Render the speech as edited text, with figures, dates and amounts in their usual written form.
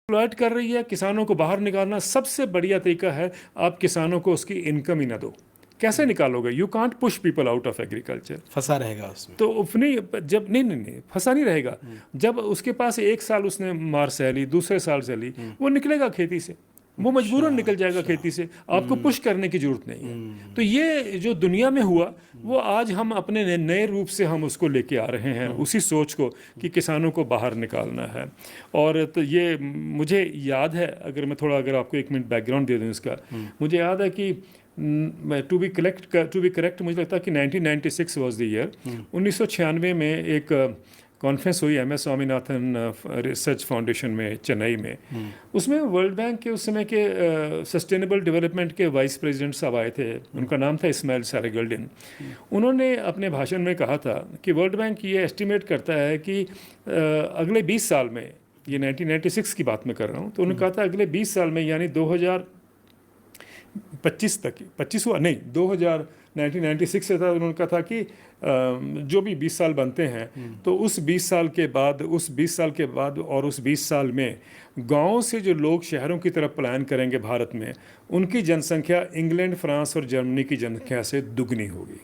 Exploit कर रही है, किसानों को बाहर निकालना सबसे बढ़िया तरीका है, आप किसानों को उसकी इनकम ही ना दो। कैसे निकालोगे? You can't push people out of agriculture. फंसा रहेगा उसमें। तो नहीं, जब नहीं फंसा नहीं रहेगा। जब उसके पास एक साल उसने मार सह ली, दूसरे साल सह ली, वो निकलेगा खेती से, वो मजबूरन निकल जाएगा खेती से, आपको पुश करने की जरूरत नहीं है। तो ये जो दुनिया में हुआ, वो आज हम अपने नए रूप से हम उसको लेके आ रहे हैं, उसी सोच को कि किसानों को बाहर निकालना है। और तो ये मुझे याद है, अगर मैं थोड़ा अगर आपको 1 मिनट बैकग्राउंड दे दूं इसका, मुझे याद है कि टू बी करेक्ट मुझे लगता है कि 1996 वाज द ईयर। 1996 में एक कॉन्फ्रेंस हुई MS स्वामीनाथन रिसर्च फाउंडेशन में, चेन्नई में। उसमें वर्ल्ड बैंक के उस समय के सस्टेनेबल डेवलपमेंट के वाइस प्रेसिडेंट साहब आए थे, उनका नाम था इस्माइल सारेगल्डिन। उन्होंने अपने भाषण में कहा था कि वर्ल्ड बैंक ये एस्टिमेट करता है कि अगले 20 साल में, ये 1996 की बात मैं कर रहा हूँ, तो उन्होंने कहा था अगले 20 साल में यानी 2025 तक, 25 हुआ नहीं, 1996 से था, उन्होंने कहा था कि जो भी 20 साल बनते हैं, तो उस 20 साल के बाद और उस 20 साल में गांवों से जो लोग शहरों की तरफ पलायन करेंगे भारत में, उनकी जनसंख्या इंग्लैंड, फ्रांस और जर्मनी की जनसंख्या से दुगनी होगी।